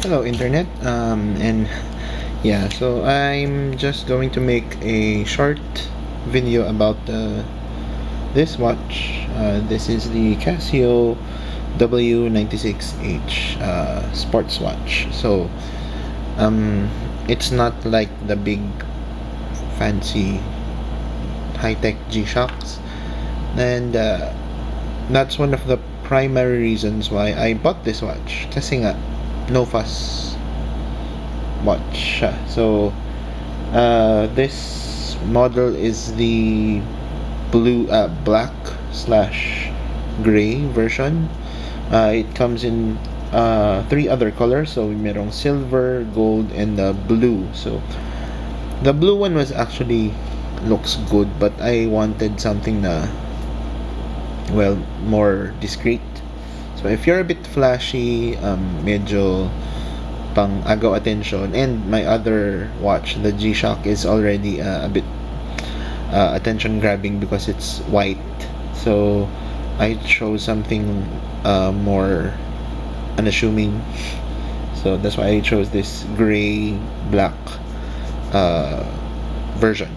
Hello, internet. And yeah, so I'm just going to make a short video about this watch. This is the Casio W96H sports watch. So it's not like the big fancy high-tech G-Shocks, and that's one of the primary reasons why I bought this watch. Kasi nga, no fuss watch siya. So this model is the black slash gray version. It comes in three other colors. So merong silver, gold, and blue. So the blue one was actually looks good, but I wanted something na, well, more discreet. So if you're a bit flashy, medyo pang agaw attention, and my other watch, the G-Shock, is already a bit attention grabbing because it's white. So I chose something more unassuming. So that's why I chose this gray black version.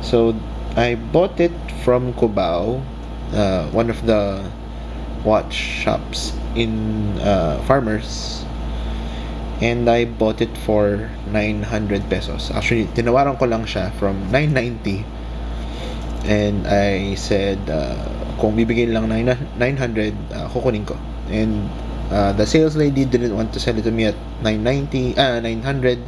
So I bought it from Cubao, one of the watch shops in Farmers, and I bought it for 900 pesos. Actually, tinawaran ko lang siya from 990, and I said kung bibigyan lang 900, kukunin ko. And the sales lady didn't want to sell it to me at 900,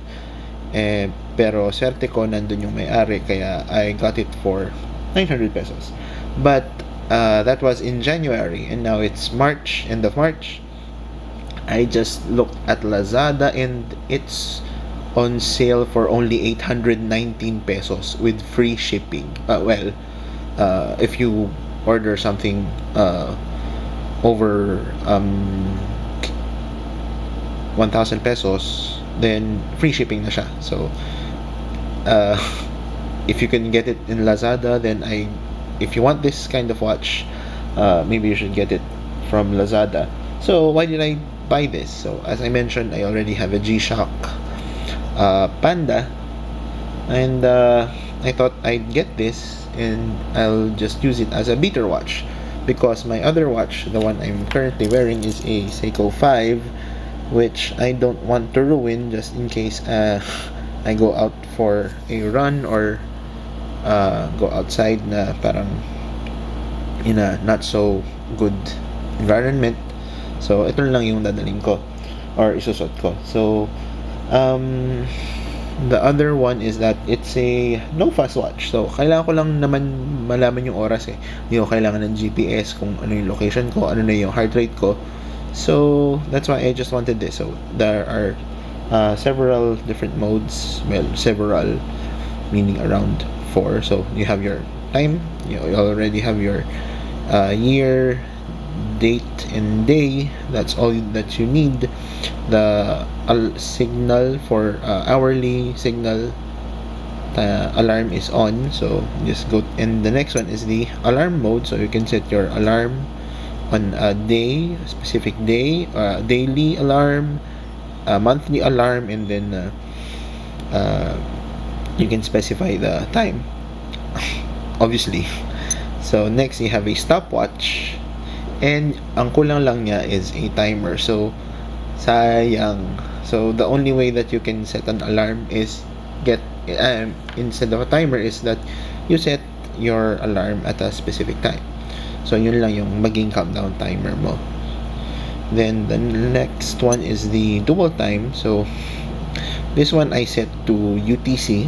pero swerte ko nandun yung may-ari, kaya I got it for 900 pesos. But that was in January, and now it's March, end of March. I just looked at Lazada, and it's on sale for only 819 pesos with free shipping. If you order something over 1,000 pesos, then free shipping na siya. So if you can get it in Lazada, then if you want this kind of watch, maybe you should get it from Lazada. So why did I buy this? So as I mentioned, I already have a G-Shock Panda, and I thought I'd get this and I'll just use it as a beater watch, because my other watch, the one I'm currently wearing, is a Seiko 5, which I don't want to ruin just in case I go out for a run or go outside na parang in a not so good environment. So ito lang yung dadaling ko or isusot ko. So the other one is that it's a no fuss watch. So kailangan ko lang naman malaman yung oras eh. Hindi ko kailangan ng GPS kung ano yung location ko, ano na yung heart rate ko. So that's why I just wanted this. So there are several different modes. Well, several meaning around 4. So you have your time, you already have your year, date, and day. That's all that you need. The signal for hourly signal, alarm is on, so just go. And the next one is the alarm mode, so you can set your alarm on a day, a specific day, daily alarm, monthly alarm, and then you can specify the time, obviously. So next you have a stopwatch, and ang kulang lang niya is a timer. So sayang. So the only way that you can set an alarm is instead of a timer, is that you set your alarm at a specific time. So yun lang yung maging countdown timer mo. Then the next one is the dual time. So this one I set to UTC.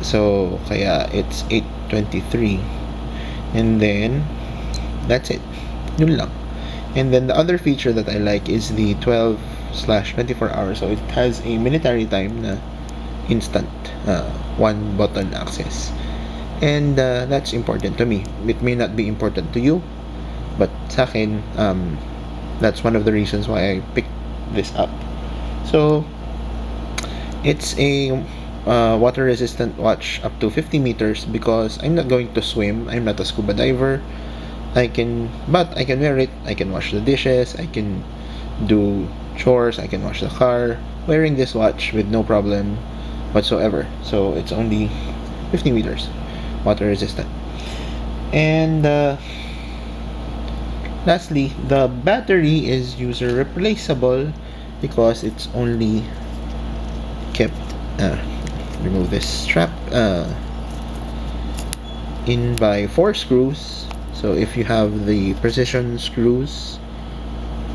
So kaya it's 8:23. And then that's it. Yun lang. And then the other feature that I like is the 12/24 hours. So it has a military time na instant, one button access. And that's important to me. It may not be important to you, but sa akin, that's one of the reasons why I picked this up. So it's a water resistant watch up to 50 meters, because I'm not going to swim. I'm not a scuba diver. But I can wear it. I can wash the dishes. I can do chores, I can wash the car wearing this watch with no problem whatsoever. So it's only 50 meters water resistant. And lastly, the battery is user replaceable because it's only kept remove this strap in by 4 screws. So if you have the precision screws,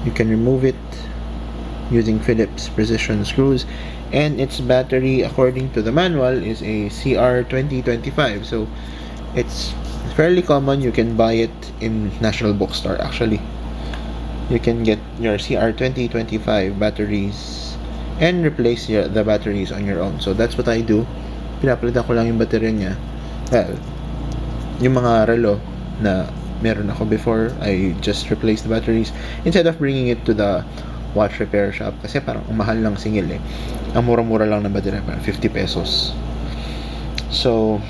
you can remove it using Phillips precision screws. And its battery, according to the manual, is a CR2025. So it's fairly common. You can buy it in National Bookstore. Actually, you can get your CR2025 batteries and replace the batteries on your own. So that's what I do. Pinapalitan ko lang yung battery niya. Well, yung mga relo na meron ako before, I just replace the batteries instead of bringing it to the watch repair shop kasi parang ang mahal lang singil eh. Ang mura-mura lang na battery, parang 50 pesos. So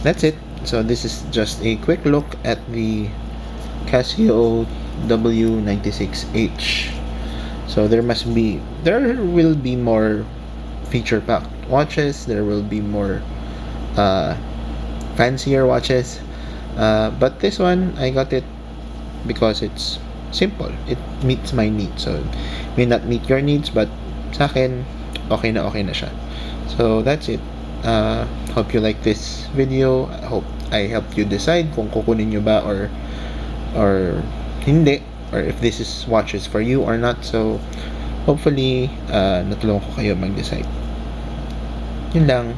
that's it. So this is just a quick look at the Casio W96H. So there will be more feature packed watches, there will be more fancier watches, but this one I got it because it's simple. It meets my needs. So it may not meet your needs, but sa akin okay na siya. So that's it. Hope you like this video. I hope I helped you decide kung kukunin nyo ba or hindi, or if this is watches for you or not. So hopefully natulungan ko kayo mag-decide. Yun lang.